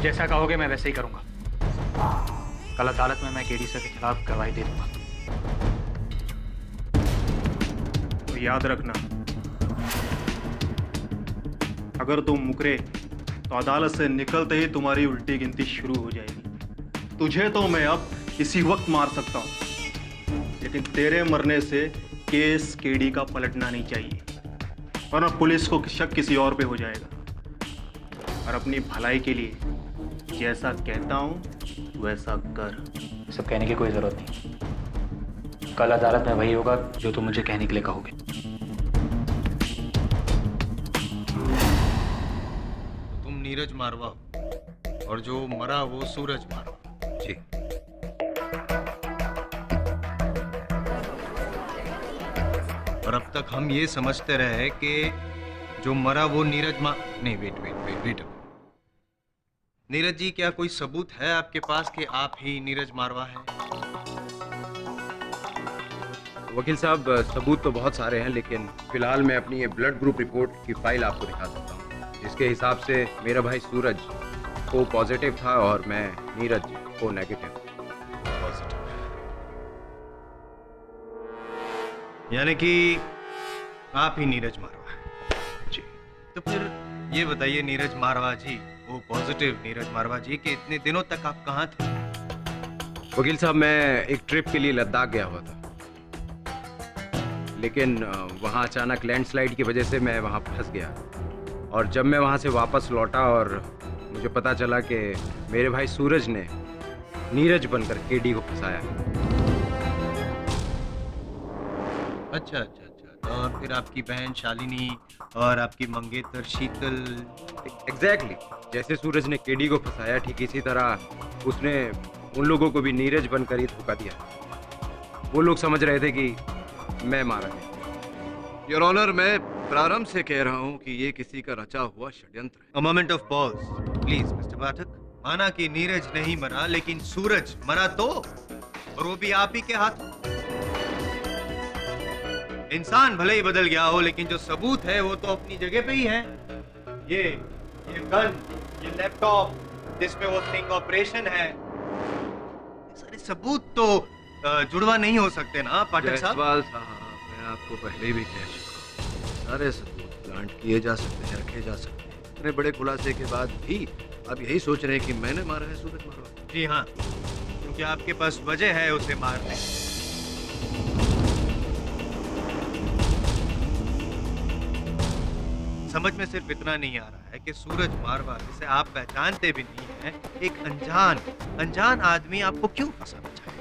जैसा कहोगे मैं वैसे ही करूंगा। कल अदालत में मैं केडी सर के खिलाफ गवाही दे दूंगा। तो याद रखना, अगर तुम मुकरे तो अदालत से निकलते ही तुम्हारी उल्टी गिनती शुरू हो जाएगी। तुझे तो मैं अब इसी वक्त मार सकता हूं, लेकिन तेरे मरने से केस केडी का पलटना नहीं चाहिए, वरना पुलिस को शक किसी और पे हो जाएगा। और अपनी भलाई के लिए जैसा कहता हूं वैसा कर। सब कहने की कोई जरूरत नहीं। कल अदालत में वही होगा जो तुम मुझे कहने के लिए कहोगे। तुम नीरज मारवा हो और जो मरा वो सूरज मारवा। जी। और अब तक हम ये समझते रहे कि जो मरा वो नीरज नहीं, वेट। नीरज जी, क्या कोई सबूत है आपके पास कि आप ही नीरज मारवा हैं? वकील साहब, सबूत तो बहुत सारे हैं, लेकिन फिलहाल मैं अपनी ये ब्लड ग्रुप रिपोर्ट की फाइल आपको दिखा सकता हूँ, जिसके हिसाब से मेरा भाई सूरज को पॉजिटिव था और मैं नीरज को नेगेटिव। पॉजिटिव, यानी कि आप ही नीरज मारवा हैं। जी। तो फिर ये बताइए नीरज मारवा जी, वो पॉजिटिव नीरज मारवा जी, कि इतने दिनों तक आप कहाँ थे? वकील साहब, मैं एक ट्रिप के लिए लद्दाख गया हुआ था, लेकिन वहाँ अचानक लैंडस्लाइड की वजह से मैं वहाँ फंस गया। और जब मैं वहाँ से वापस लौटा और मुझे पता चला कि मेरे भाई सूरज ने नीरज बनकर केडी को फंसाया। अच्छा। और फिर आपकी बहन शालिनी और आपकी मंगेतर शीतल। एग्जैक्टली, जैसे सूरज ने केडी को फंसाया, ठीक इसी तरह उसने उन लोगों को भी नीरज बनकर ही धोखा दिया। वो लोग समझ रहे थे कि मैं मारा गया। योर ऑनर, मैं प्रारंभ से कह रहा हूं कि ये किसी का रचा हुआ षड्यंत्र है। A moment of pause, please, mister Pathak. माना कि नीरज नहीं मरा, लेकिन सूरज मरा तो, और वो भी आप ही के हाथ। इंसान भले ही बदल गया हो, लेकिन जो सबूत है वो तो अपनी जगह पे ही है। ये गन, ये लैपटॉप जिसमें वो स्टिंग ऑपरेशन है, ये सारे सबूत तो जुड़वा नहीं हो सकते ना पाठक साहब? जयसवाल साहब, मैं आपको पहले भी कह चुका हूं, सारे सबूत प्लांट किए जा सकते हैं, रखे जा सकते हैं। इतने बड़े खुलासे के बाद भी आप यही सोच रहे हैं कि मैंने मारा है सूरज मारवा? जी हाँ, क्योंकि आपके पास वजह है उसे मारने की। समझ में सिर्फ इतना नहीं आ रहा है कि सूरज मारवा, जिसे आप पहचानते भी नहीं हैं, एक अनजान आदमी आपको क्यों फंसाना चाहे?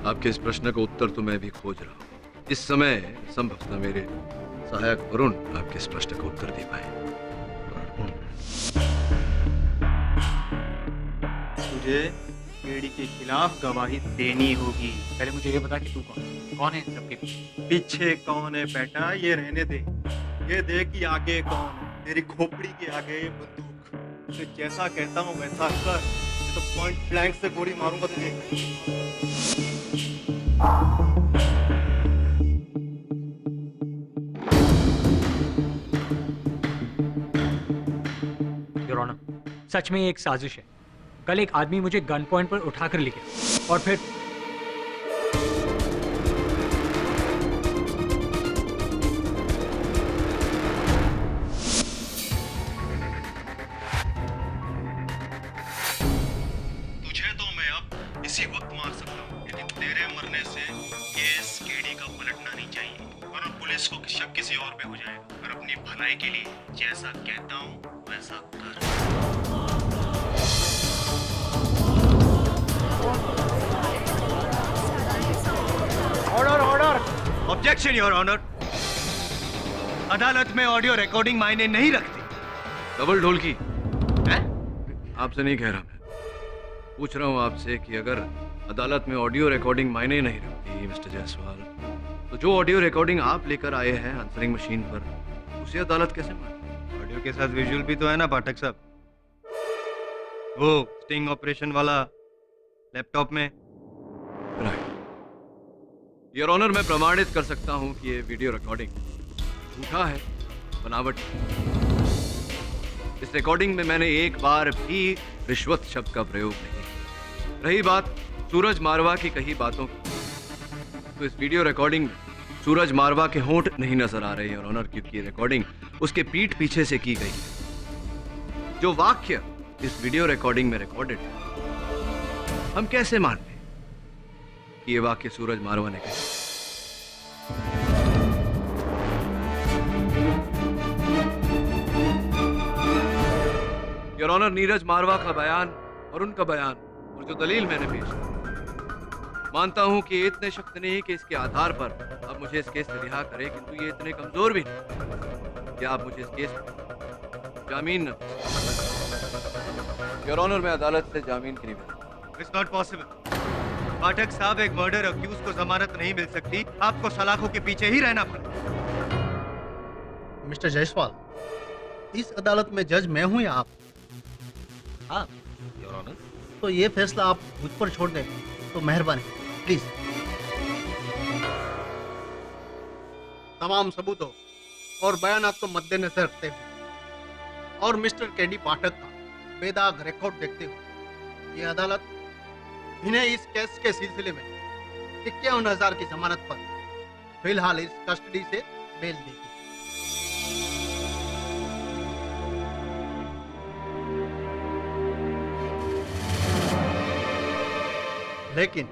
आपके इस प्रश्न का उत्तर तो मैं भी खोज रहा हूँ। इस समय संभवतः मेरे सहायक वरुण आपके इस प्रश्न का उत्तर दे पाए। तुझे केडी के खिलाफ गवाही देनी होगी। पहले मुझे ये बता कि तू कौन है इन सबके पीछे? पीछे कौन है बेटा, ये रहने दे। ये देख कि आगे कौन है। तेरी खोपड़ी के आगे ये बंदूक। मैं जैसा कहता हूँ वैसा कर, नहीं तो पॉइंट ब्लैंक से गोली मारूंगा तुझे। योर ऑनर, सच में ये एक साजिश है। कल एक आदमी मुझे गन पॉइंट पर उठाकर ले गया और फिर तुझे तो मैं अब इसी वक्त मार सकता हूँ, लेकिन तेरे मरने से केस केडी का पलटना नहीं चाहिए, वरना पुलिस को शक किसी और पे हो जाएगा। और अपनी भलाई के लिए जैसा कहता हूँ वैसा कर। ऑर्डर। Objection your honour. अदालत में ऑडियो रिकॉर्डिंग मायने नहीं रखती। डबल ढोलकी, हैं? आपसे नहीं कह रहा, मैं पूछ रहा हूँ आपसे कि अगर अदालत में ऑडियो रिकॉर्डिंग मायने नहीं रखती मिस्टर जायसवाल, तो जो ऑडियो रिकॉर्डिंग आप लेकर आए हैं आंसरिंग मशीन पर, उसे अदालत कैसे माने? ऑडियो के साथ विजुअल भी तो है ना पाठक साहब, वो स्टिंग ऑपरेशन वाला लैपटॉप में। राइट योर ऑनर, मैं प्रमाणित कर सकता हूँ कि ये वीडियो रिकॉर्डिंग झूठा है, बनावट है। इस रिकॉर्डिंग में मैंने एक बार भी रिश्वत शब्द का प्रयोग नहीं किया। रही बात सूरज मारवा की कही बातों की, तो इस वीडियो रिकॉर्डिंग में सूरज मारवा के होंठ नहीं नजर आ रहे हैं, ऑनर, क्योंकि रिकॉर्डिंग उसके पीठ पीछे से की गई है। जो वाक्य इस वीडियो रिकॉर्डिंग में रिकॉर्डेड है, हम कैसे मान लें कि ये वाक्य सूरज मारवा ने कहा? योर ऑनर, नीरज मारवा का बयान और उनका बयान और जो दलील मैंने पेश की, मानता हूं कि इतने शक्त नहीं कि इसके आधार पर आप मुझे इस केस से रिहा करें, किंतु ये इतने कमजोर भी नहीं कि आप मुझे इस केस में जामीन न। योर ऑनर, मैं अदालत से जामीन की निवेदन। It's not possible. पाठक साहब, एक मर्डर अक्यूज को जमानत नहीं मिल सकती, आपको सलाखों के पीछे ही रहना पड़ेगा। मिस्टर जायसवाल, इस अदालत में जज मैं हूं या आप? आप, योर ऑनर। तो ये फैसला आप मुझ पर छोड़ दें तो मेहरबानी, प्लीज। तमाम सबूतों और बयानात को मद्देनजर रखते हुए और मिस्टर केडी पाठक का बेदाग रिकॉर्ड देखते हुए ये अदालत इन्हें इस केस के सिलसिले में 51,000 की जमानत पर फिलहाल इस कस्टडी से बेल देगी। लेकिन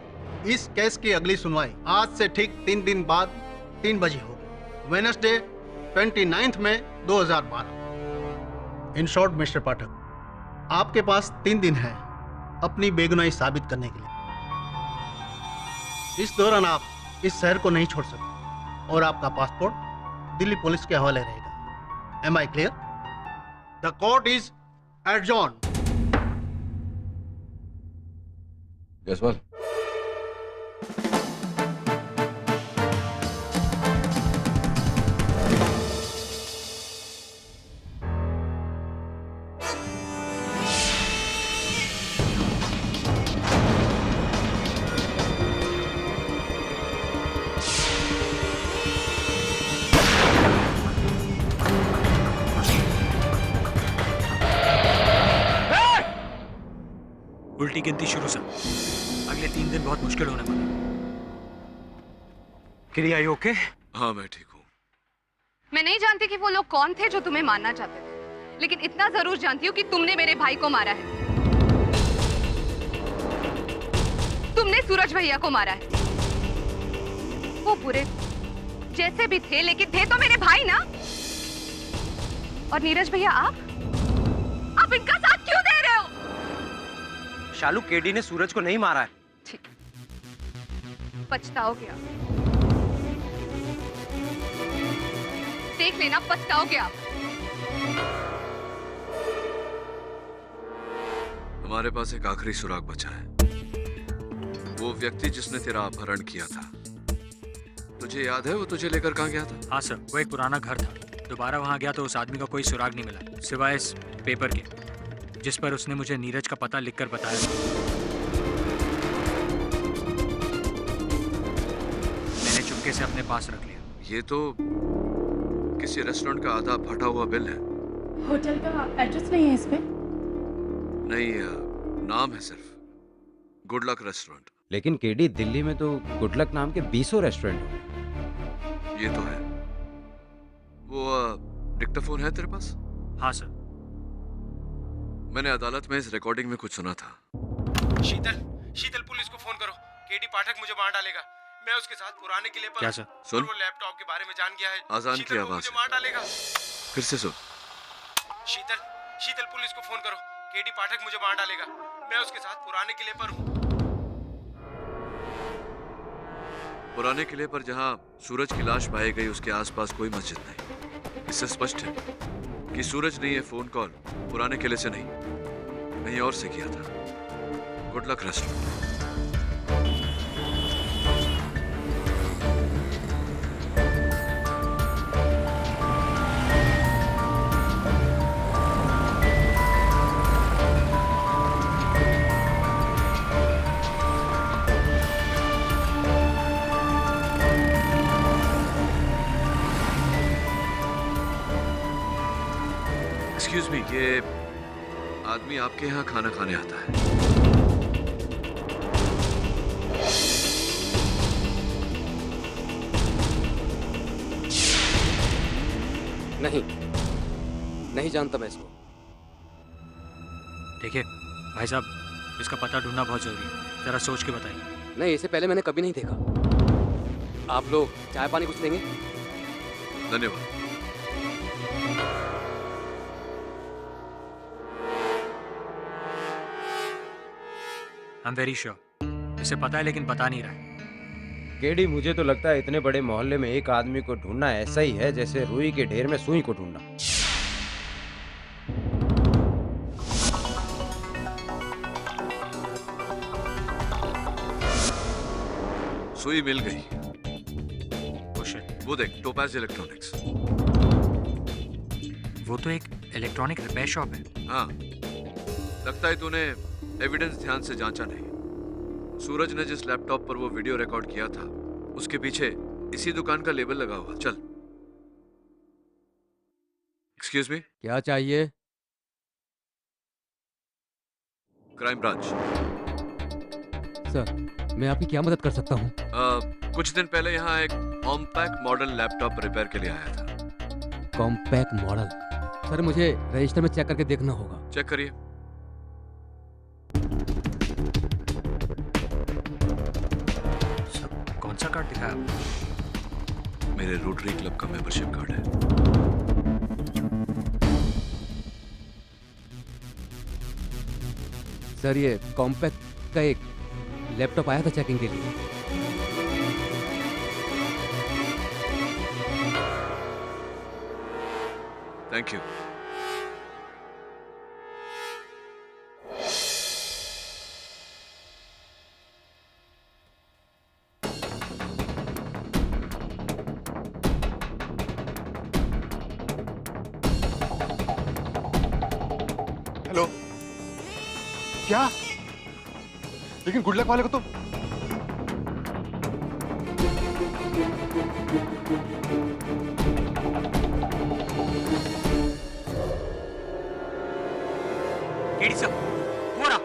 इस केस की अगली सुनवाई आज से ठीक 3 दिन बाद 3 बजे होगी, वेडनेसडे 29 मई 2012। इन शॉर्ट मिस्टर पाठक, आपके पास 3 दिन है अपनी बेगुनाही साबित करने के लिए। इस दौरान आप इस शहर को नहीं छोड़ सकते और आपका पासपोर्ट दिल्ली पुलिस के हवाले रहेगा। Am I clear? The court is adjourn. Jaiswal, उल्टी गिनती शुरू से। अगले 3 दिन बहुत मुश्किल होने वाले। क्रिया ओके? हाँ मैं ठीक हूँ। मैं नहीं जानती कि वो लोग कौन थे जो तुम्हें मारना चाहते थे, लेकिन इतना जरूर जानती हूँ कि तुमने मेरे भाई को मारा है। तुमने सूरज भैया को मारा है। वो बुरे जैसे भी थे, लेकिन थे तो मेरे भाई ना। और नीरज भैया, आप इनका साथ क्यों दे रहे हो? शालू, केडी ने सूरज को नहीं मारा है। ठीक, पछताओगे आप। देख लेना, पछताओगे आप। हमारे पास एक आखिरी सुराग बचा है, वो व्यक्ति जिसने तेरा अपहरण किया था। तुझे याद है वो तुझे लेकर कहाँ गया था? हाँ सर, वो एक पुराना घर था। दोबारा वहाँ गया तो उस आदमी का कोई सुराग नहीं मिला, सिवाय इस पेपर के जिस पर उसने मुझे नीरज का पता लिखकर बताया था। मैंने चुपके से अपने पास रख लिया। ये तो किसी रेस्टोरेंट का आधा फटा हुआ बिल है। होटल का एड्रेस नहीं है इस पे? नहीं, नाम है सिर्फ गुड लक रेस्टोरेंट। लेकिन केडी, दिल्ली में तो गुड लक नाम के 20 रेस्टोरेंट हैं। ये तो है। वो डिक्टाफोन है तेरे पास? हाँ सर। मैंने अदालत में इस रिकॉर्डिंग में कुछ सुना था। शीतल पुलिस को फोन करो। केडी पाठक मुझे मार डालेगा। मैं उसके साथ पुराने किले पर। क्या सर? सुन, वो लैपटॉप के बारे में जान गया है। आजान की आवाज मुझे मार डालेगा। फिर से सुन। शीतल पुलिस को फोन करो। केडी पाठक मुझे मार डालेगा। मैं उसके साथ पुराने किले पर हूँ। पुराने किले पर जहाँ सूरज की लाश पाई गई, उसके आसपास कोई मस्जिद नहीं। इससे स्पष्ट है कि सूरज ने यह फोन कॉल पुराने किले से नहीं, कहीं और से किया था। Good luck restaurant. Excuse me, ये आदमी आपके यहाँ खाना खाने आता है? नहीं जानता मैं इसको। देखिए भाई साहब, इसका पता ढूंढना बहुत जरूरी है, जरा सोच के बताइए। नहीं, इसे पहले मैंने कभी नहीं देखा। आप लोग चाय पानी कुछ लेंगे? धन्यवाद। आई एम वेरी श्योर इसे पता है, लेकिन बता नहीं रहा है। केडी, मुझे तो लगता है इतने बड़े मोहल्ले में एक आदमी को ढूंढना ऐसा ही है जैसे रुई के ढेर में सुई को ढूंढना। सुई मिल गई। Oh shit, वो देख, टोपाज इलेक्ट्रॉनिक्स। वो तो एक इलेक्ट्रॉनिक रिपेयर शॉप है। हाँ, लगता है तूने एविडेंस ध्यान से जांचा नहीं। सूरज ने जिस लैपटॉप पर वो वीडियो रिकॉर्ड किया था, उसके पीछे इसी दुकान का लेबल लगा हुआ। चल। एक्सक्यूज मी, क्या चाहिए? Crime branch. सर, मैं आपकी क्या मदद कर सकता हूँ? कुछ दिन पहले यहाँ एक कॉम्पैक्ट मॉडल लैपटॉप रिपेयर के लिए आया था। Compact model? सर, मुझे रजिस्टर में चेक करके देखना होगा। चेक करिए। सब कौन सा कार्ड दिखाया आपने? मेरे रोटरी क्लब का मेंबरशिप कार्ड है। सर, ये कॉम्पैक्ट का एक लैपटॉप आया था चेकिंग के लिए। Thank you. हेलो, क्या? लेकिन गुडलक वाले को तो केडी साहब, वो रहा।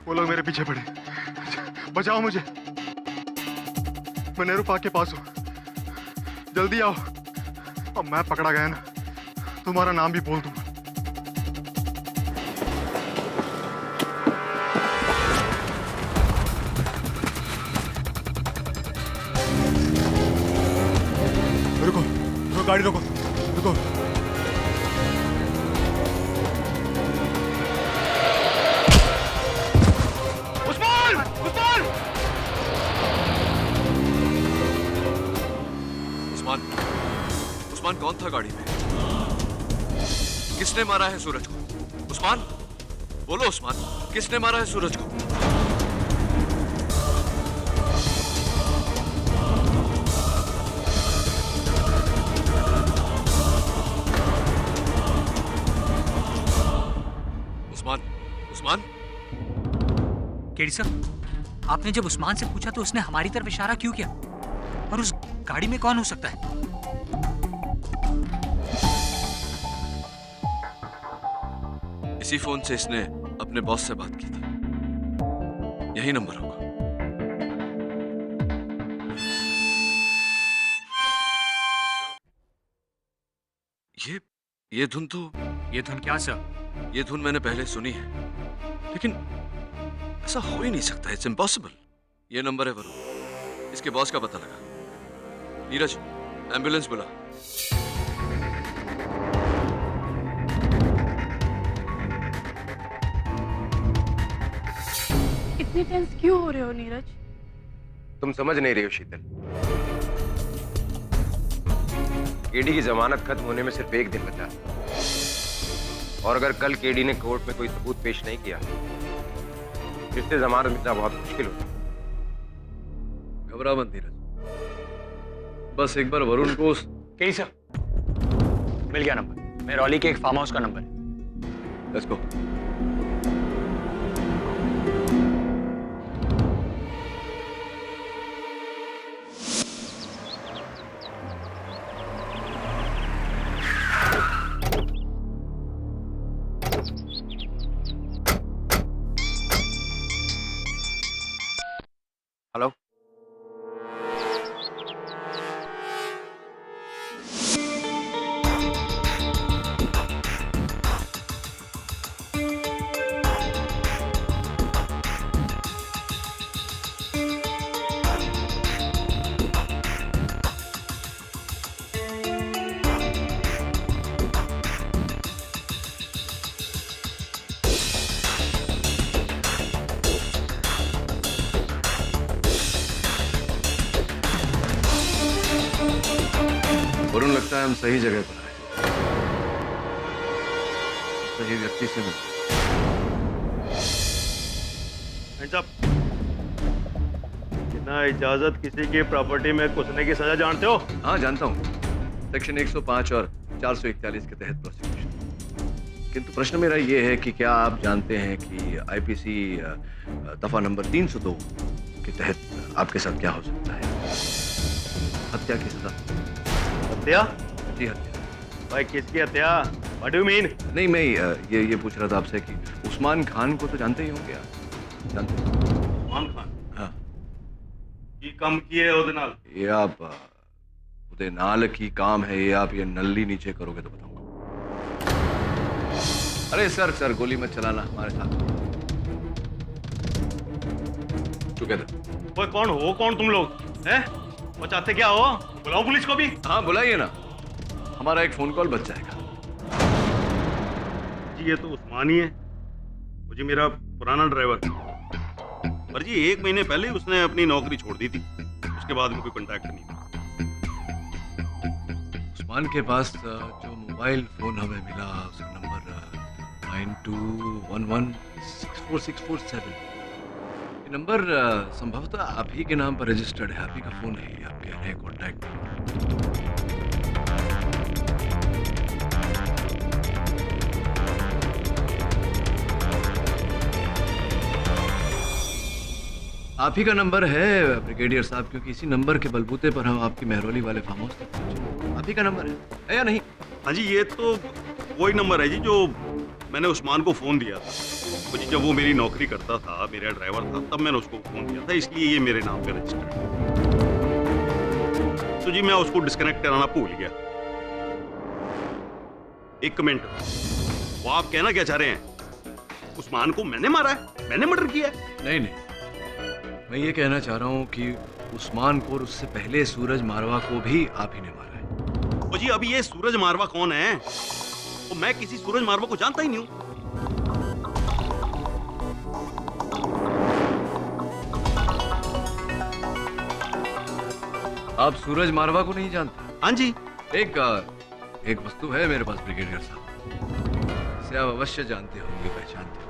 वो लोग मेरे पीछे पड़े। बचाओ मुझे, मैं नेहरू पार्क के पास हूँ, जल्दी आओ। अब मैं पकड़ा गया ना, तुम्हारा नाम भी बोल दूंगा। रुको, रुको, गाड़ी रोको, रुको। उस्मान कौन था गाड़ी में? किसने मारा है सूरज को? उस्मान, बोलो उस्मान, किसने मारा है सूरज को? उस्मान, उस्मान। केडी साहब, आपने जब उस्मान से पूछा तो उसने हमारी तरफ इशारा क्यों किया? और उस गाड़ी में कौन हो सकता है? इसी फोन से इसने अपने बॉस से बात की थी। यही नंबर होगा। ये धुन तो... ये धुन क्या सर? ये धुन मैंने पहले सुनी है, लेकिन ऐसा हो ही नहीं सकता। It's impossible. ये नंबर है वरुण, इसके बॉस का पता लगा। नीरज, एम्बुलेंस बुला। इतने टेंस क्यों हो रहे हो नीरज? तुम समझ नहीं रही हो शीतल। केडी की जमानत खत्म होने में सिर्फ एक दिन बचा है। और अगर कल केडी ने कोर्ट में कोई सबूत पेश नहीं किया, फिर से जमानत मिलना बहुत मुश्किल होगा। घबरा मत नीरज, बस एक बार वरुण को केडी सर, मिल गया नंबर। मैं रॉली के एक फार्म हाउस का नंबर है। Let's go. हेलो, वरुण, लगता है हम सही जगह पर आए, सही व्यक्ति से मिले। बिना इजाजत किसी की प्रॉपर्टी में घुसने की सजा जानते हो? हाँ जानता हूँ, सेक्शन 105 और 441 के तहत प्रोसिक्यूशन। किंतु प्रश्न मेरा ये है कि क्या आप जानते हैं कि आईपीसी दफा नंबर 302 के तहत आपके साथ क्या हो सकता है? हत्या की सजा। हत्या? जी हत्या। भाई किसकी हत्या? What do you mean? नहीं, मैं ये पूछ रहा था आपसे कि उस्मान खान को तो जानते ही होंगे आप? जानते हैं? उस्मान खान? हाँ। की कम किए ਉਹਦੇ ਨਾਲ? ये आप उदय नाल की काम है, ये आप ये नल्ली नीचे करोगे तो बताऊंगा। अरे सर गोली मत चलाना हमारे साथ। टुगेदर। ओए कौन हो? कौन तुम लोग हैं? वो चाहते क्या हो? बुलाओ पुलिस को भी। हाँ बुलाइए ना, हमारा एक फोन कॉल बच जाएगा। जी ये तो उस्मान ही है, वो जी मेरा पुराना ड्राइवर। पर जी 1 महीने पहले उसने अपनी नौकरी छोड़ दी थी, उसके बाद में कोई कांटेक्ट नहीं था। उस्मान के पास जो मोबाइल फोन हमें मिला उसका नंबर 9211644647। ये नंबर संभवतः आप ही के नाम पर रजिस्टर्ड है, आप ही का फोन है, आपके नए कॉन्टैक्ट। आप ही का नंबर है ब्रिगेडियर साहब, क्योंकि इसी नंबर के बलबूते पर हम आपकी मेहरौली वाले फार्म हाउस तक पहुंचे। आप ही का नंबर है या नहीं? हाँ जी ये तो वही नंबर है जी जो मैंने उस्मान को फोन दिया था। तो जी जब वो मेरी नौकरी करता था, मेरा ड्राइवर था, तब मैंने उसको फोन किया था, इसलिए ये मेरे नाम पे रजिस्टर्ड है। तो जी मैं उसको डिस्कनेक्ट कराना भूल गया। एक मिनट, वो आप कहना क्या चाह रहे हैं? उस्मान को मैंने मारा है, मैंने मर्डर किया है? नहीं, मैं ये कहना चाह रहा हूँ कि उस्मान को और उससे पहले सूरज मारवा को भी आप ही ने मारा है। तो जी अभी ये सूरज मारवा कौन है? तो मैं किसी सूरज मारवा को जानता ही नहीं हूँ। आप सूरज मारवा को नहीं जानते? हाँ जी। एक वस्तु है मेरे पास ब्रिगेडियर साहब, इसे आप अवश्य जानते होंगे, पहचानते होंगे।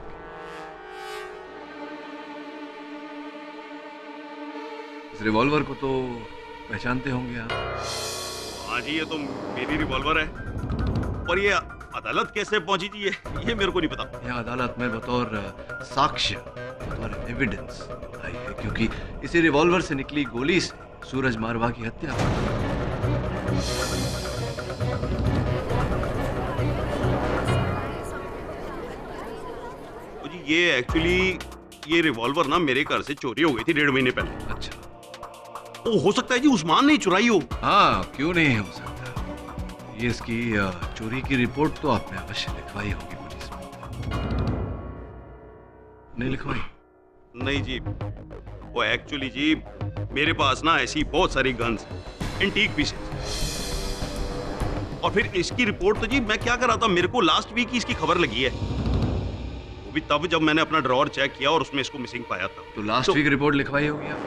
इस रिवॉल्वर को तो पहचानते होंगे आप। हाँ जी ये तो मेरी रिवॉल्वर है, और ये अदालत कैसे पहुंची जी ये मेरे को नहीं पता। यह अदालत में बतौर साक्ष्य, बतौर एविडेंस आई है, क्योंकि इसी रिवॉल्वर से निकली गोली से सूरज मारवा की हत्या हुई। तो जी ये एक्चुअली ये रिवॉल्वर ना मेरे घर से चोरी हो गई थी 1.5 महीने पहले। अच्छा, वो हो सकता है जी उस्मान ने चुराई हो। हाँ क्यों नहीं हो सकता। ये इसकी चोरी की रिपोर्ट तो आपने अवश्य लिखवाई होगी पुलिस में, नहीं लिखवाई? नहीं जी, वो एक्चुअली जी मेरे पास ना ऐसी बहुत सारी गन्स हैं, एंटीक पीसेस, और फिर इसकी रिपोर्ट तो जी मैं क्या कर रहा था, मेरे को लास्ट वीक ही इसकी खबर लगी है। वो भी तब जब मैंने अपना ड्रॉर चेक किया और उसमें इसको मिसिंग पाया था। तो लास्ट वीक रिपोर्ट लिखवाई होगी आप?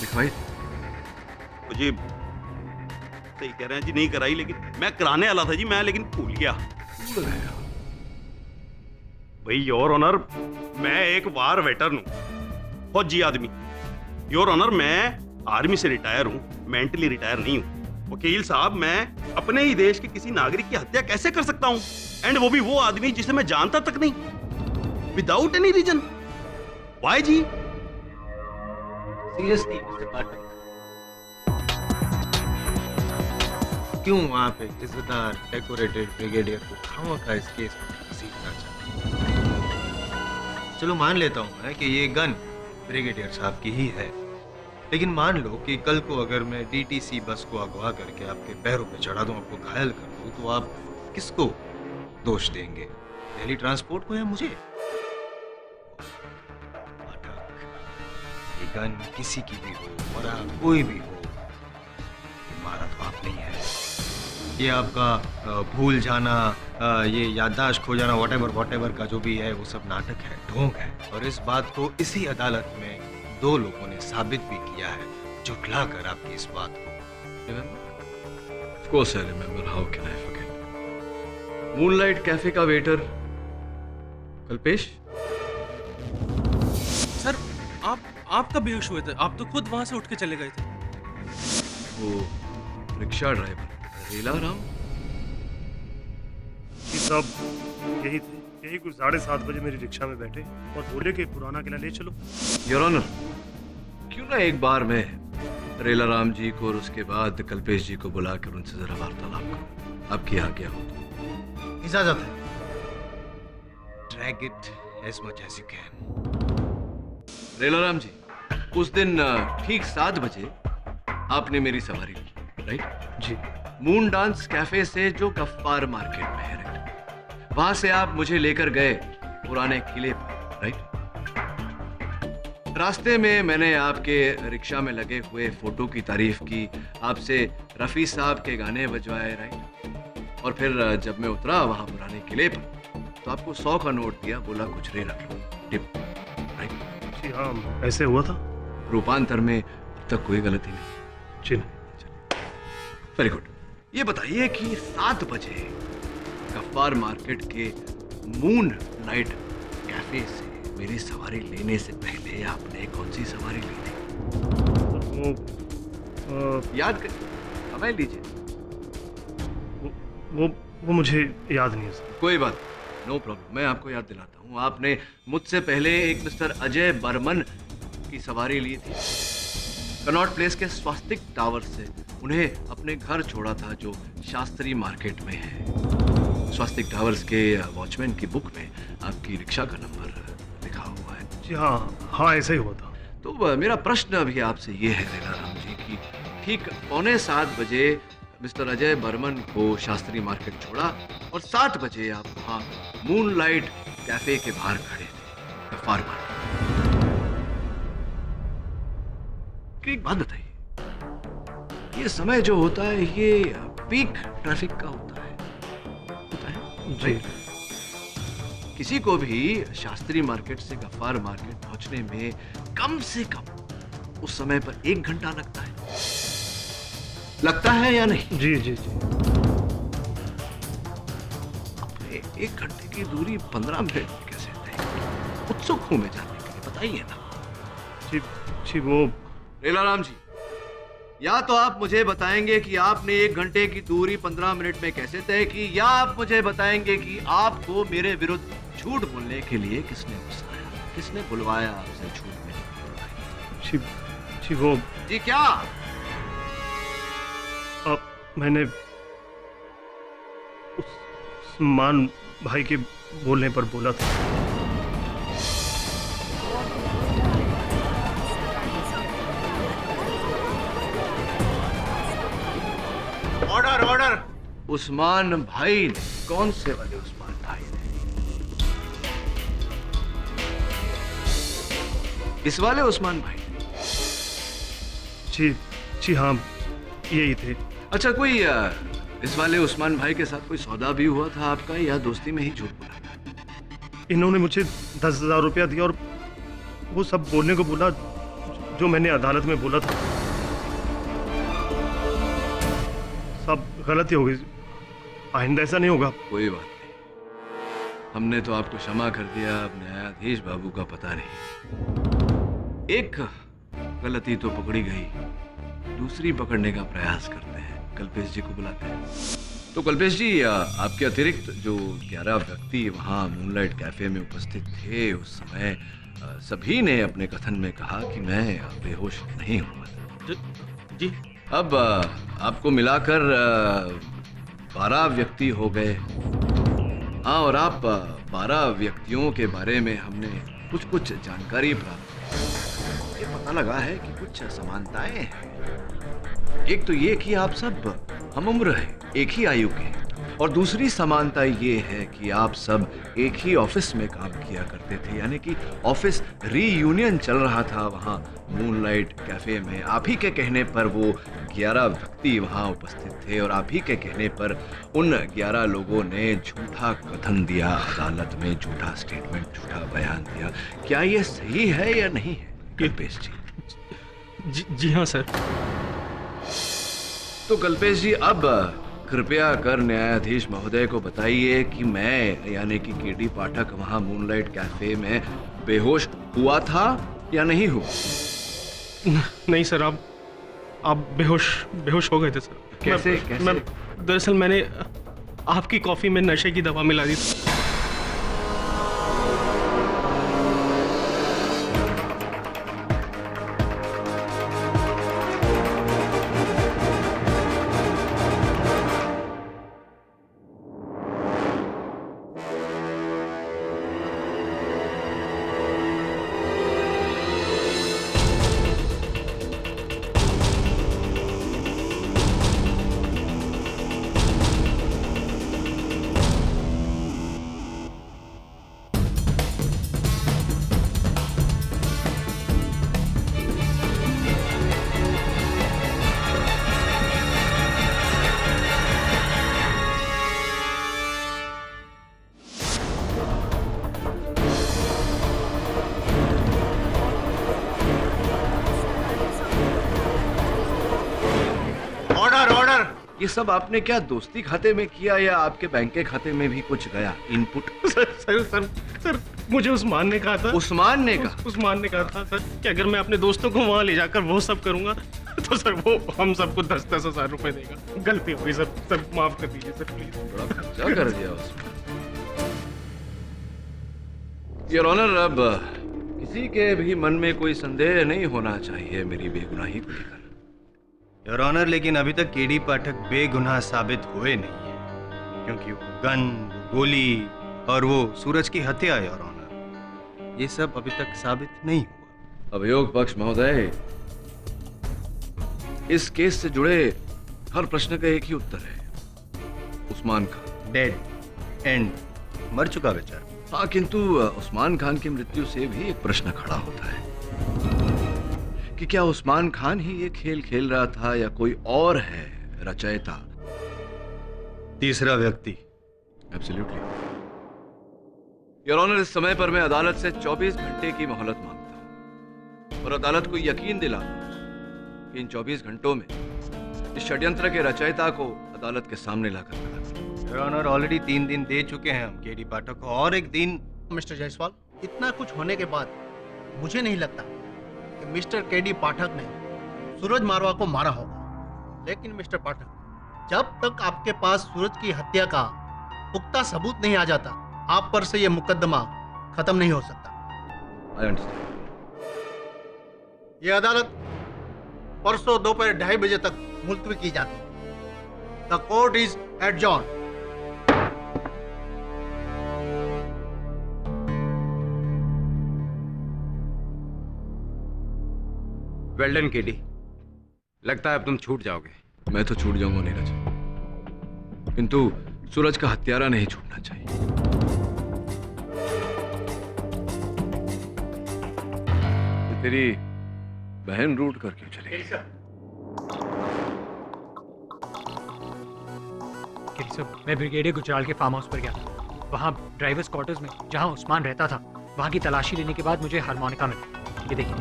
लिखवाई? तो जी सही कह रहे हैं जी, नहीं कराई, लेकिन मैं कराने वाला था जी, मैं लेकिन भूल गया। भाई योर ऑनर, मैं एक वार वेटरन हूँ, फौजी आदमी। योर ऑनर, मैं आर्मी से रिटायर हूँ, मेंटली रिटायर नहीं हूँ। वकील साहब, मैं अपने ही देश के किसी नागरिक की हत्या कैसे कर सकता हूँ, एंड वो भी वो आदमी जिसे मैं जानता तक नहीं, विदाउट एनी रीजन? वाई जी? सीरियसली मिस्टर पाठक, क्यों आप एक इज्जतदार डेकोरेटेड ब्रिगेडियर को खामखा इस केस में घसीटना चाहते हैं? चलो मान लेता हूं मैं कि ये गन ब्रिगेडियर साहब की ही है, लेकिन मान लो कि कल को अगर मैं डीटीसी बस को अगवा करके आपके पैरों पे चढ़ा दूं, आपको घायल कर दूं, तो आप किसको दोष देंगे, दिल्ली ट्रांसपोर्ट को या मुझे? पाठक, ये गन किसी की भी हो, मरा कोई भी हो, मारा तो आप नहीं है। ये आपका भूल जाना, ये याददाश्त खो जाना, वॉटेवर का जो भी है, वो सब नाटक है, ढोंग है। और इस बात को इसी अदालत में 2 लोगों ने साबित भी किया है, झुठला कर आपकी इस बात को। Of course I remember. How can I forget? Moonlight cafe का वेटर कल्पेश। सर, आप कब बेहोश हुए थे? आप तो खुद वहां से उठ के चले गए थे। वो रिक्शा ड्राइवर रेला राम साहब यही थे, यही कुछ 7:30 बजे मेरी रिक्शा में बैठे और बोले कि पुराना किला ले चलो। योर ऑनर, क्यों ना एक बार मैं रेला राम जी को और उसके बाद कल्पेश जी को बुलाकर उनसे जरा वार्तालाप करूं, आपकी आज्ञा हो तो। इजाजत है। Drag it as much as you can. Rela Ram जी, उस दिन ठीक 7 बजे आपने मेरी सवारी ली, राइट? जी। मून डांस कैफे से जो गफ्फार मार्केट में है, राइट? वहां से आप मुझे लेकर गए पुराने किले पर, राइट? रास्ते में मैंने आपके रिक्शा में लगे हुए फोटो की तारीफ की, आपसे रफी साहब के गाने बजवाए, राइट? और फिर जब मैं उतरा वहां पुराने किले पर, तो आपको 100 का नोट दिया, बोला कुछ रे रख लो, टिप, राइट? जी हाँ, ऐसे हुआ था। रूपांतर में अब तक कोई गलती नहीं? जी। Very good. ये बताइए कि 7 बजे गफ्फार मार्केट के मून नाइट कैफे से मेरी सवारी लेने से पहले आपने कौन सी सवारी ली थी? वो याद कर, समय लीजिए। वो मुझे याद नहीं है सर। कोई बात, नो प्रॉब्लम, मैं आपको याद दिलाता हूँ। आपने मुझसे पहले एक मिस्टर अजय बर्मन की सवारी ली थी, कनॉट प्लेस के स्वास्तिक टावर से उन्हें अपने घर छोड़ा था, जो शास्त्री मार्केट में है। स्वास्तिक टावर्स के वॉचमैन की बुक में आपकी रिक्शा का नंबर लिखा हुआ है। जी हाँ, ऐसा ही हुआ था। तो मेरा प्रश्न अभी आपसे ये है रेला राम जी कि ठीक 6:45 बजे मिस्टर अजय बर्मन को शास्त्री मार्केट छोड़ा और 7 बजे आप वहाँ मूनलाइट कैफे के बाहर खड़े थे, गफ्फार मार्केट। एक बात बताइए, ये समय जो होता है ये पीक ट्रैफिक का होता है जी। किसी को भी शास्त्री मार्केट से गफ्फार मार्केट पहुंचने में कम से कम उस समय पर 1 घंटा लगता है या नहीं? जी। अपने 1 घंटे की दूरी 15 मिनट में कैसे तय? उत्सुक हूं मैं जानने के लिए, बताइए ना। जी वो रेला राम जी, या तो आप मुझे बताएंगे कि आपने 1 घंटे की दूरी 15 मिनट में कैसे तय की, या आप मुझे बताएंगे कि आपको मेरे विरुद्ध झूठ बोलने के लिए किसने उकसाया, किसने बुलवाया आपसे झूठ में? जी वो जी क्या? मैंने उस्मान भाई के बोलने पर बोला था। ऑर्डर। उस्मान भाई ने? कौन से वाले उस्मान भाई ने? इस वाले उस्मान भाई ने? जी हाँ, यही थे। अच्छा, कोई इस वाले उस्मान भाई के साथ कोई सौदा भी हुआ था आपका, या दोस्ती में ही झूठ बोला था? इन्होंने मुझे 10,000 रुपया दिया और वो सब बोलने को बोला जो मैंने अदालत में बोला था। सब गलती हो गई, आइंदा ऐसा नहीं होगा। कोई बात नहीं, हमने तो आपको क्षमा कर दिया। अब न्यायाधीश बाबू का पता नहीं। एक गलती तो पकड़ी गई, दूसरी पकड़ने का प्रयास करते हैं। कल्पेश जी को बुलाते हैं। तो कल्पेश जी, आपके अतिरिक्त जो 11 व्यक्ति वहाँ मूनलाइट कैफे में उपस्थित थे, उस समय सभी ने अपने कथन में कहा कि मैं बेहोश नहीं हुआ था। जी। अब आपको मिलाकर 12 व्यक्ति हो गए। हाँ, और आप 12 व्यक्तियों के बारे में हमने कुछ जानकारी प्राप्त की। ये पता लगा है कि कुछ समानताएं हैं। एक तो ये कि आप सब हम उम्र हैं, एक ही आयु के हैं, और दूसरी समानता ये है कि आप सब एक ही ऑफिस में काम किया करते थे, यानी कि ऑफिस रीयूनियन चल रहा था वहाँ मूनलाइट कैफे में। आप ही के कहने पर वो 11 व्यक्ति वहाँ उपस्थित थे और आप ही के कहने पर उन 11 लोगों ने झूठा कथन दिया अदालत में, झूठा स्टेटमेंट, झूठा बयान दिया। क्या ये सही है या नहीं है कल्पेश जी? जी हाँ सर। तो कल्पेश जी, अब कृपया कर न्यायाधीश महोदय को बताइए कि मैं यानी कि केडी पाठक वहां मूनलाइट कैफे में बेहोश हुआ था या नहीं हुआ? नहीं सर, आप बेहोश हो गए थे सर। कैसे? दरअसल मैंने आपकी कॉफी में नशे की दवा मिला दी थी। ये सब आपने क्या दोस्ती खाते में किया या आपके बैंक के खाते में भी कुछ गया इनपुट? सर, मुझे उस्मान ने कहा था। उस्मान ने कहा? उस्मान ने कहा था सर कि अगर मैं अपने दोस्तों को वहाँ ले जाकर वो सब करूंगा तो सर वो हम सबको 10-10 हजार रुपए देगा। गलती हो गई सर, माफ कर दीजिए सर प्लीज। बड़ा खर्चा कर दिया उसमें। योर ऑनर, अब किसी के भी मन में कोई संदेह नहीं होना चाहिए मेरी बेगुनाही को लेकर। योर ऑनर, लेकिन अभी तक केडी पाठक बेगुनाह साबित हुए नहीं है, क्योंकि वो गन, गोली और वो सूरज की हत्या, योर ऑनर, ये सब अभी तक साबित नहीं हुआ। अभियोग पक्ष महोदय, इस केस से जुड़े हर प्रश्न का एक ही उत्तर है, उस्मान खान डेड एंड, मर चुका बेचारा। हाँ, किंतु उस्मान खान की मृत्यु से भी एक प्रश्न खड़ा होता है कि क्या उस्मान खान ही ये खेल खेल रहा था या कोई और है रचयिता, तीसरा व्यक्ति? एब्सोल्युटली योर ऑनर, इस समय पर मैं अदालत से 24 घंटे की मोहलत मांगता हूं और अदालत को यकीन दिलाता कि इन 24 घंटों में इस षड्यंत्र के रचयिता को अदालत के सामने लाकर खड़ा करें। योर ऑनर, ऑलरेडी 3 दिन दे चुके हैं हम केडी पाठक को, और एक दिन। मिस्टर जायसवाल, इतना कुछ होने के बाद मुझे नहीं लगता कि मिस्टर केडी पाठक ने सूरज मारवा को मारा होगा। लेकिन मिस्टर पाठक, जब तक आपके पास सूरज की हत्या का पुख्ता सबूत नहीं आ जाता, आप पर से यह मुकदमा खत्म नहीं हो सकता। I understand. यह अदालत परसों दोपहर 2:30 बजे तक मुलतवी की जाती है। The court is adjourn. Well done KD, लगता है अब तुम छूट जाओगे। मैं तो छूट जाऊंगा नीरज, किंतु सूरज का हत्यारा नहीं छूटना चाहिए। तो तेरी बहन रूट कर क्यों चली गई? मैं ब्रिगेडियर गुजराल के फार्म हाउस पर गया था। वहाँ ड्राइवर्स क्वार्टर्स में जहाँ उस्मान रहता था, वहाँ की तलाशी लेने के बाद मुझे हारमोनिका मिला। ये देखिए।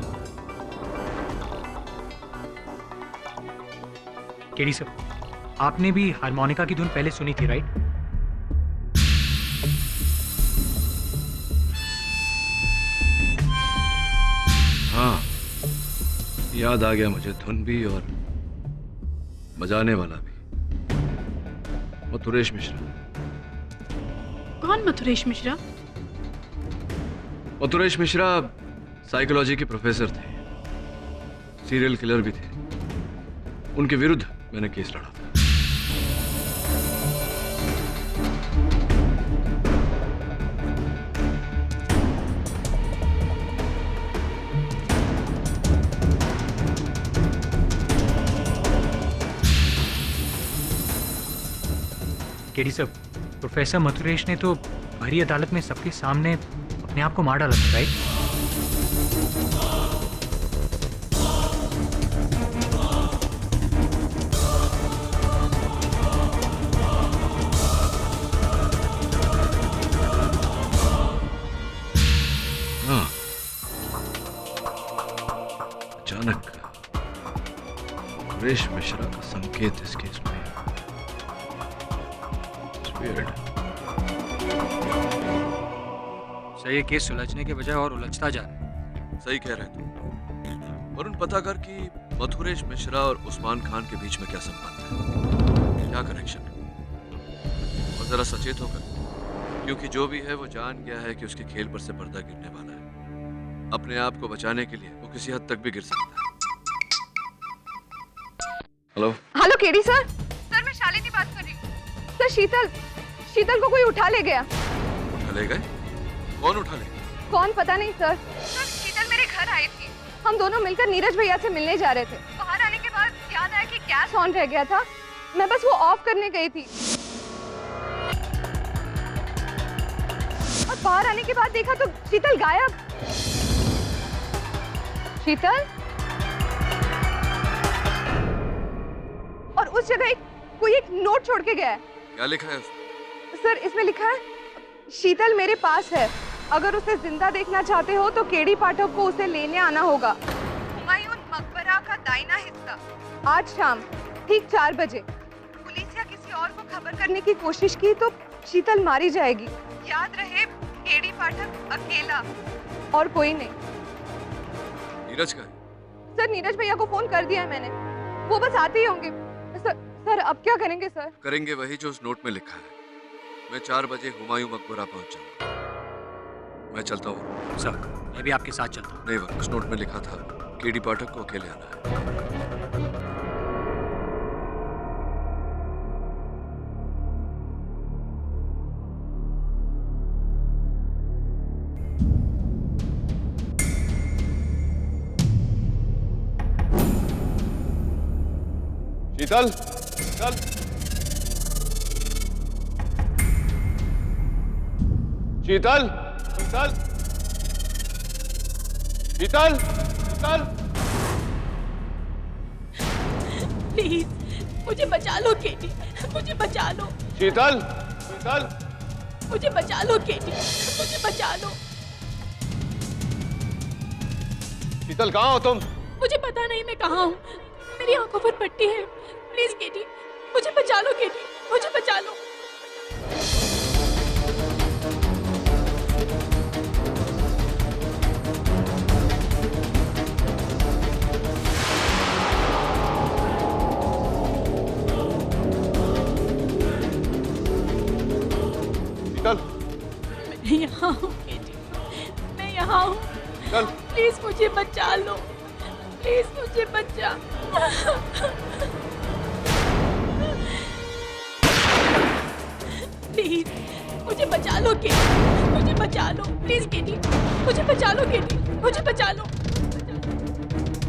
केडी सर, आपने भी हारमोनिका की धुन पहले सुनी थी, राइट? हाँ, याद आ गया मुझे, धुन भी और बजाने वाला भी। मथुरेश मिश्रा। कौन मथुरेश मिश्रा? मथुरेश मिश्रा साइकोलॉजी के प्रोफेसर थे, सीरियल किलर भी थे। उनके विरुद्ध मैंने केस लड़ा था। केडी साहब, प्रोफेसर मथुरेश ने तो भरी अदालत में सबके सामने अपने आप को मार डाला था, राइट? हाँ, अचानक मथुरेश मिश्रा का संकेत इस केस में। सर, ये केस सुलझने के बजाय और उलझता जा रहा है। सही कह रहे तुम। वरुण, पता कर कि मथुरेश मिश्रा और उस्मान खान के बीच में क्या संबंध है, क्या कनेक्शन है। और जरा सचेत होकर, क्योंकि जो भी है वो जान गया है कि उसके खेल पर से पर्दा गिरने वाला है। अपने आप को बचाने के लिए वो किसी हद तक भी गिर सकता है। Hello hello KD sir. Sir, मैं शालिनी बात कर रही हूँ। सर, शीतल को कोई उठा ले गया। उठा ले गए? कौन उठा ले? कौन पता नहीं सर। सर, शीतल मेरे घर आई थी। हम दोनों मिलकर नीरज भैया से मिलने जा रहे थे। बाहर आने के बाद याद आया कि गैस ऑन रह गया था। मैं बस वो ऑफ करने गई थी और बाहर आने के बाद देखा तो शीतल गायब। शीतल, और उस जगह कोई एक नोट छोड़ के गया है। क्या लिखा है उसमें? सर, इसमें लिखा है, शीतल मेरे पास है। अगर उसे जिंदा देखना चाहते हो तो केडी पाठक को उसे लेने आना होगा। हुमायूं मकबरा का दाहिना हिस्सा, आज शाम ठीक 4 बजे। पुलिस या किसी और को खबर करने की कोशिश की तो शीतल मारी जाएगी। याद रहे, केडी पाठक अकेला और कोई नहीं। नीरज का है? सर, नीरज भैया को फोन कर दिया है मैंने, वो बस आते ही होंगे। सर, अब क्या करेंगे सर? करेंगे वही जो उस नोट में लिखा है। मैं 4 बजे हुमायूं मकबरा पहुंच जाऊंगा। मैं चलता हूँ। सर, मैं भी आपके साथ चलता हूँ। नहीं वरुण, उस नोट में लिखा था केडी पाठक को अकेले आना है। शीतल, शीतल, शीतल, शीतल, शीतल, शीतल, प्लीज मुझे बचा लो केडी, मुझे बचा लो। शीतल, शीतल, मुझे बचा लो केडी, मुझे बचा लो। शीतल, कहाँ हो तुम? मुझे पता नहीं मैं कहाँ हूँ। मेरी आंखों पर पट्टी है। प्लीज केडी, मुझे बचा लो केडी, मुझे बचा लो। शीतल, मैं यहाँ हूँ केडी, मैं यहाँ हूँ। चल। प्लीज मुझे बचा लो, प्लीज मुझे बचा। प्लीज मुझे बचा लो केडी, मुझे बचा लो। प्लीज केडी, मुझे बचा लो केडी, मुझे बचा लो।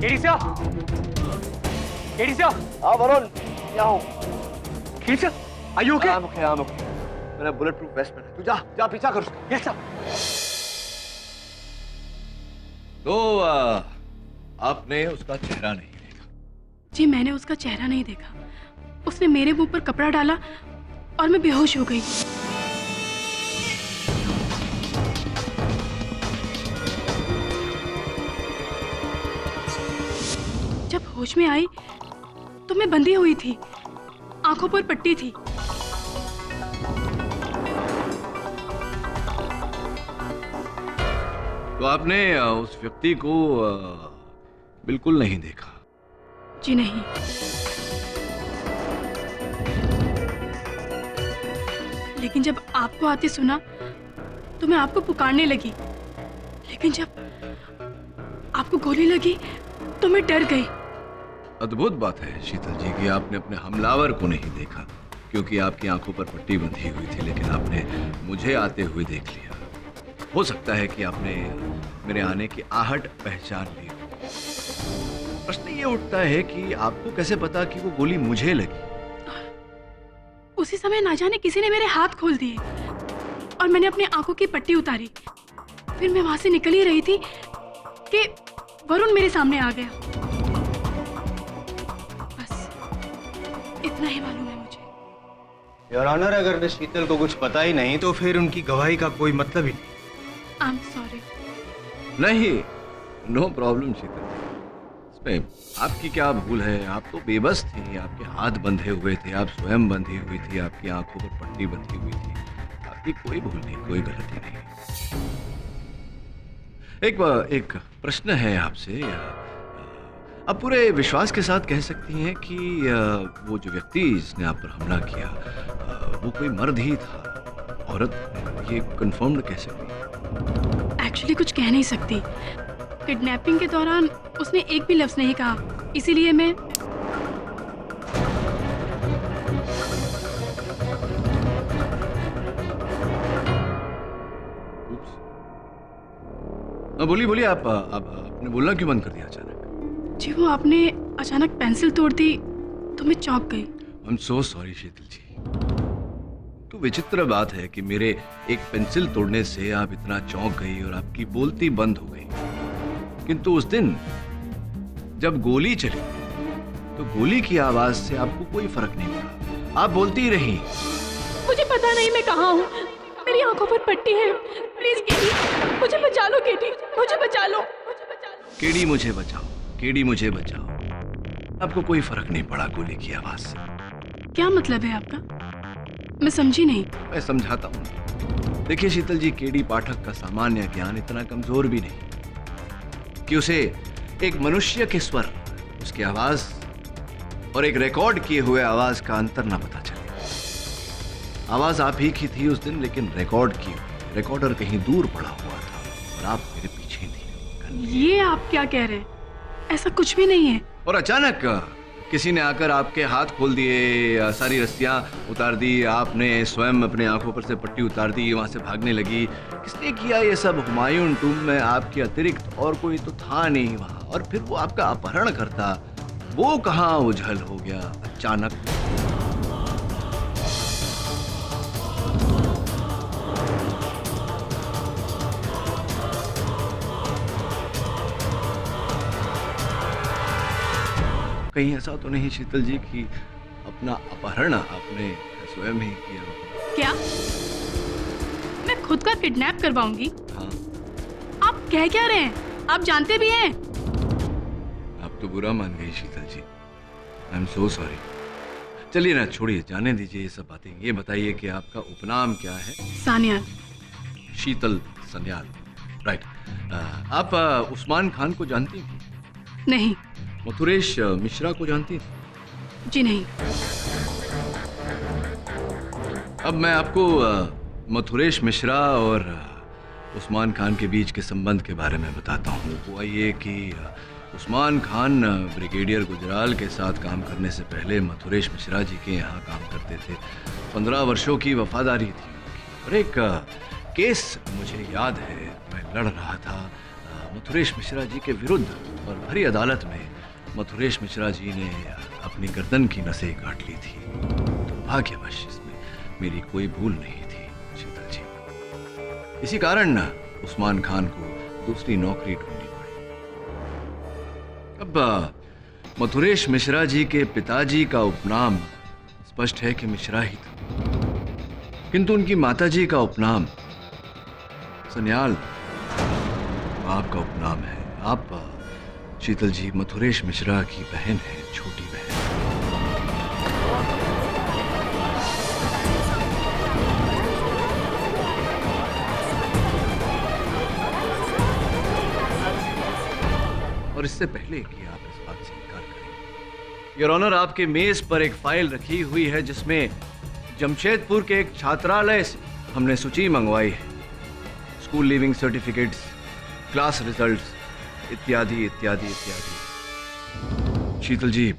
केडी साहब, केडी साहब। हाँ वरुण, क्या हूँ? केडी साहब, are you okay? I'm okay. मैंने बुलेट प्रूफ वेस्ट पहना है। तू जा पीछा कर उसका। Yes sir. तो आपने उसका चेहरा नहीं देखा? जी, मैंने उसका चेहरा नहीं देखा। उसने मेरे मुंह पर कपड़ा डाला और मैं बेहोश हो गई। होश में आई तो मैं बंधी हुई थी, आंखों पर पट्टी थी। तो आपने उस व्यक्ति को बिल्कुल नहीं देखा? जी नहीं। लेकिन जब आपको आते सुना तो मैं आपको पुकारने लगी, लेकिन जब आपको गोली लगी तो मैं डर गई। अद्भुत बात है शीतल जी कि आपने अपने हमलावर को नहीं देखा, क्योंकि आपकी आंखों पर पट्टी बंधी हुई थी, लेकिन आपने मुझे आते हुए देख लिया। हो सकता है कि आपने मेरे आने की आहट पहचान ली। प्रश्न ये उठता है कि आपको कैसे पता कि वो गोली मुझे लगी? उसी समय ना जाने किसी ने मेरे हाथ खोल दिए और मैंने अपनी आंखों की पट्टी उतारी। फिर मैं वहां से निकल ही रही थी कि वरुण मेरे सामने आ गया। बस इतना ही मालूम है मुझे। योर ऑनर, अगर शीतल को कुछ पता ही नहीं तो फिर उनकी गवाही का कोई मतलब ही नहीं। I am sorry. नहीं, नो प्रॉब्लम शीतल। इसमें आपकी क्या भूल है? आप तो बेबस थी, आपके हाथ बंधे हुए थे, आप स्वयं बंधी हुई थी, आपकी आंखों पर पट्टी बंधी हुई थी। आपकी कोई भूल नहीं, कोई गलती नहीं। एक प्रश्न है आपसे। आप पूरे विश्वास के साथ कह सकती हैं कि वो जो व्यक्ति जिसने आप पर हमला किया वो कोई मर्द ही था, औरत? ये कंफर्म्ड कह सकती हैं? एक्चुअली कुछ कह नहीं सकती। किडनैपिंग के दौरान उसने एक भी लफ्ज नहीं कहा, इसीलिए मैं बोलिए बोलिए। आप आपने बोलना क्यों बंद कर दिया अचानक? जी वो आपने अचानक पेंसिल तोड़ दी तो मैं चौंक गई। आई एम सो सॉरी शीतल जी। तो विचित्र बात है कि मेरे एक पेंसिल तोड़ने से आप इतना चौंक गई और आपकी बोलती बंद हो गई, किंतु उस दिन जब गोली चली तो गोली की आवाज से आपको कोई फर्क नहीं पड़ा, आप बोलती ही रही। मुझे पता नहीं मैं कहाँ हूँ, मेरी आंखों पर पट्टी है। प्लीज केडी, मुझे बचा लो। केडी, मुझे बचा लो। केडी मुझे बचाओ, केडी मुझे बचाओ। आपको कोई फर्क नहीं पड़ा गोली की आवाज से। क्या मतलब है आपका? मैं समझी नहीं। मैं समझाता हूँ। देखिए शीतल जी, केडी पाठक का सामान्य ज्ञान इतना कमजोर भी नहीं कि उसे एक मनुष्य के स्वर, उसकी आवाज और एक रिकॉर्ड किए हुए आवाज का अंतर ना पता चले। आवाज आप ही की थी उस दिन, लेकिन रिकॉर्ड की रिकॉर्डर कहीं दूर पड़ा हुआ था और आप मेरे पीछे थी। ये आप क्या कह रहे हैं? ऐसा कुछ भी नहीं है। और अचानक किसी ने आकर आपके हाथ खोल दिए, सारी रस्सियां उतार दी, आपने स्वयं अपने आंखों पर से पट्टी उतार दी, वहां से भागने लगी। किसने किया ये सब? हुमायूं टूम में आपके अतिरिक्त और कोई तो था नहीं वहां। और फिर वो आपका अपहरण करता, वो कहाँ उछल हो गया अचानक? कहीं ऐसा तो नहीं शीतल जी कि अपना अपहरण आपने स्वयं ही किया? क्या मैं खुद का किडनैप करवाऊंगी? हाँ। आप कह क्या रहे हैं? आप जानते भी हैं। आप तो बुरा मान गई शीतल जी। I am so sorry. चलिए ना, छोड़िए, जाने दीजिए ये सब बातें। ये बताइए कि आपका उपनाम क्या है? सान्याल। शीतल सन्याल, राइट। आप उस्मान खान को जानती हैं? नहीं। मथुरेश मिश्रा को जानती हैं? जी नहीं। अब मैं आपको मथुरेश मिश्रा और उस्मान खान के बीच के संबंध के बारे में बताता हूँ। हुआ ये कि उस्मान खान ब्रिगेडियर गुजराल के साथ काम करने से पहले मथुरेश मिश्रा जी के यहाँ काम करते थे। 15 वर्षों की वफादारी थी उनकी। और एक केस मुझे याद है, मैं लड़ रहा था मथुरेश मिश्रा जी के विरुद्ध, और भरी अदालत में मथुरेश मिश्रा जी ने अपनी गर्दन की नसें काट ली थी। दुर्भाग्यवश इसमें मेरी कोई भूल नहीं थी शीतल जी। इसी कारण उस्मान खान को दूसरी नौकरी ढूंढनी पड़ी। अब मथुरेश मिश्रा जी के पिताजी का उपनाम स्पष्ट है कि मिश्रा ही था, किंतु उनकी माताजी का उपनाम सन्याल आपका उपनाम है। आप शीतल जी मथुरेश मिश्रा की बहन है, छोटी बहन। और इससे पहले कि आप इस बात से इनकार करें, योर ऑनर, आपके मेज पर एक फाइल रखी हुई है जिसमें जमशेदपुर के एक छात्रालय से हमने सूची मंगवाई है, school leaving certificates, class results, इत्यादि इत्यादि इत्यादि। शीतल जी,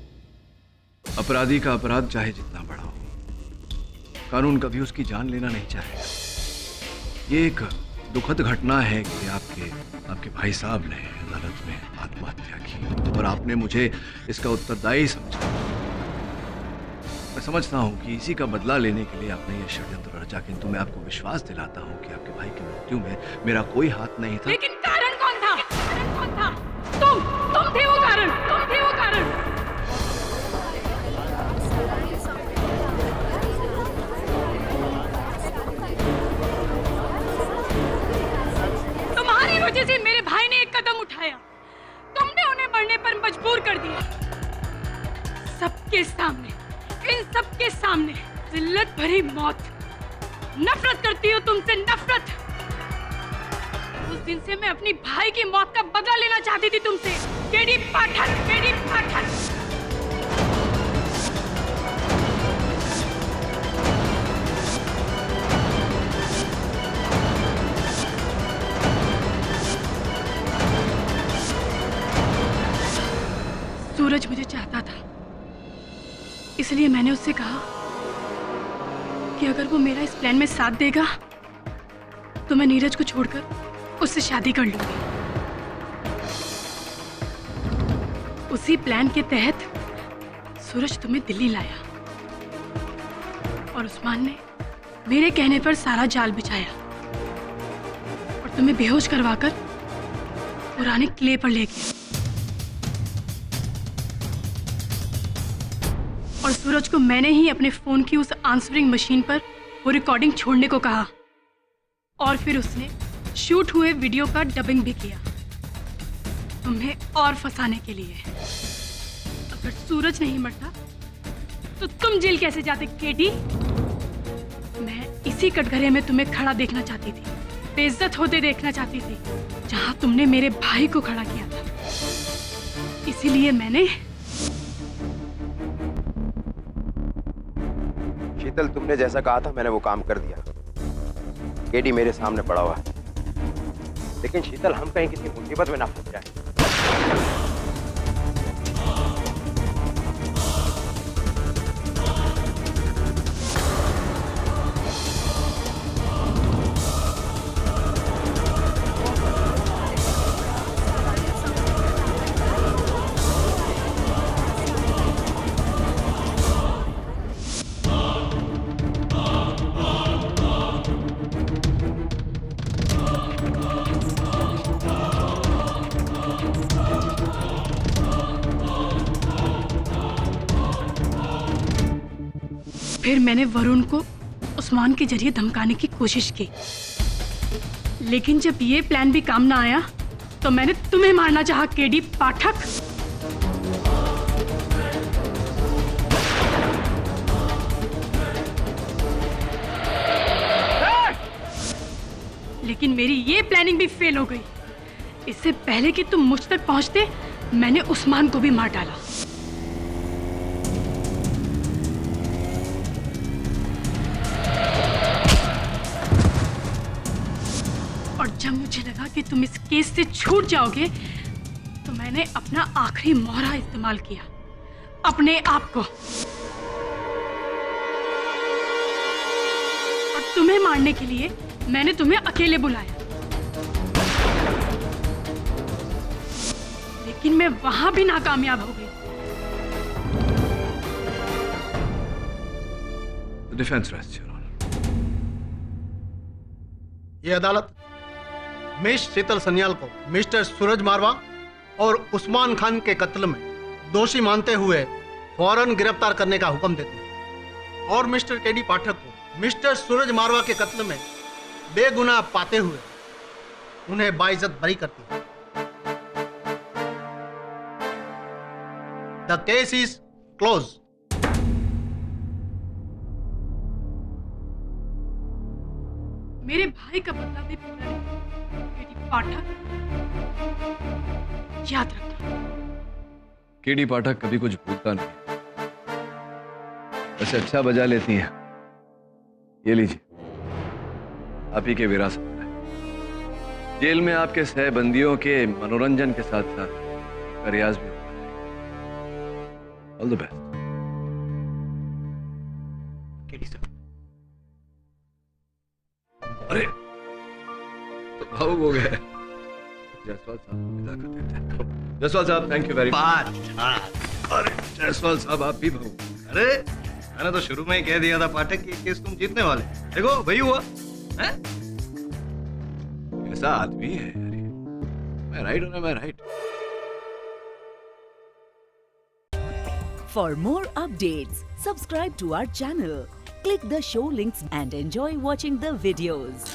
अपराधी का अपराध चाहे जितना बड़ा हो, कानून कभी उसकी जान लेना नहीं चाहेगा। ये एक दुखद घटना है कि आपके भाई साहब ने अदालत में आत्महत्या की और आपने मुझे इसका उत्तरदायी समझा। मैं समझता हूं कि इसी का बदला लेने के लिए आपने ये षड्यंत्र रचा, किंतु मैं आपको विश्वास दिलाता हूं कि आपके भाई की मृत्यु में मेरा कोई हाथ नहीं था। लेकिन कारण कौन था? कारण कौन था? तुम थे वो कारण, तुम थे वो कारण। तुम्हारी वजह से मेरे भाई ने एक कदम उठाया, तुमने उन्हें मरने पर मजबूर कर दिया। सबके सामने, इन सबके सामने जिल्लत भरी मौत। नफरत करती हूँ तुमसे, नफरत। उस दिन से मैं अपनी भाई की मौत का बदला लेना चाहती थी तुमसे, केडी पाठक, केडी पाठक। सूरज मुझे चाहता था, इसलिए मैंने उससे कहा कि अगर वो मेरा इस प्लान में साथ देगा तो मैं नीरज को छोड़कर उससे शादी कर लूंगी। उसी प्लान के तहत सूरज तुम्हें दिल्ली लाया और उस्मान ने मेरे कहने पर सारा जाल बिछाया और तुम्हें बेहोश करवाकर पुराने किले पर ले गया। और सूरज को मैंने ही अपने फोन की उस आंसरिंग मशीन पर वो रिकॉर्डिंग छोड़ने को कहा और फिर उसने शूट हुए वीडियो का डबिंग भी किया, तुम्हें और फंसाने के लिए। अगर सूरज नहीं मरता तो तुम जेल कैसे जाते केडी? मैं इसी कटघरे में तुम्हें खड़ा देखना चाहती थी, बेइज्जत होते देखना चाहती थी, जहां तुमने मेरे भाई को खड़ा किया था। इसीलिए मैंने शीतल, तुमने जैसा कहा था मैंने वो काम कर दिया। केडी मेरे सामने पड़ा हुआ है, लेकिन शीतल हम कहीं किसी मुसीबत में ना फंस जाए। फिर मैंने वरुण को उस्मान के जरिए धमकाने की कोशिश की, लेकिन जब ये प्लान भी काम ना आया तो मैंने तुम्हें मारना चाहा केडी पाठक। लेकिन मेरी ये प्लानिंग भी फेल हो गई। इससे पहले कि तुम मुझ तक पहुंचते मैंने उस्मान को भी मार डाला। और जब मुझे लगा कि तुम इस केस से छूट जाओगे तो मैंने अपना आखिरी मोहरा इस्तेमाल किया, अपने आप को। और तुम्हें मारने के लिए मैंने तुम्हें अकेले बुलाया, लेकिन मैं वहां भी नाकामयाब हो गई। Defence rest, your honour. ये अदालत मिस शीतल सन्याल को मिस्टर सूरज मारवा और उस्मान खान के कत्ल में दोषी मानते हुए फौरन गिरफ्तार करने का हुक्म देती है और मिस्टर केडी पाठक को मिस्टर सूरज मारवा के कत्ल में बेगुनाह पाते हुए उन्हें बाइज्जत बरी करती है। The case is close. मेरे भाई का बदला भी पूरा नहीं। केडी पाठक, याद रखना। केडी पाठक कभी कुछ भूलता नहीं। वैसे अच्छा बजा लेती हैं। ये लीजिए, आप ही के विरासत में है। जेल में आपके सहबंदियों के मनोरंजन के साथ साथ का रियाज भी होगा। All the best. KD sir. अरे तो भावुक हो गए। जायसवाल साहब विदा कर देते हैं। जायसवाल साहब, थैंक यू वेरी मच। अरे जायसवाल साहब, आप भी भावुक। अरे मैंने तो शुरू में ही कह दिया था पाठक कि केस तुम जीतने वाले। देखो वही हुआ है? ऐसा आदमी है यार ये। मैं राइट हूं ना, मैं right. For more updates, subscribe to our channel, click the show links and enjoy watching the videos.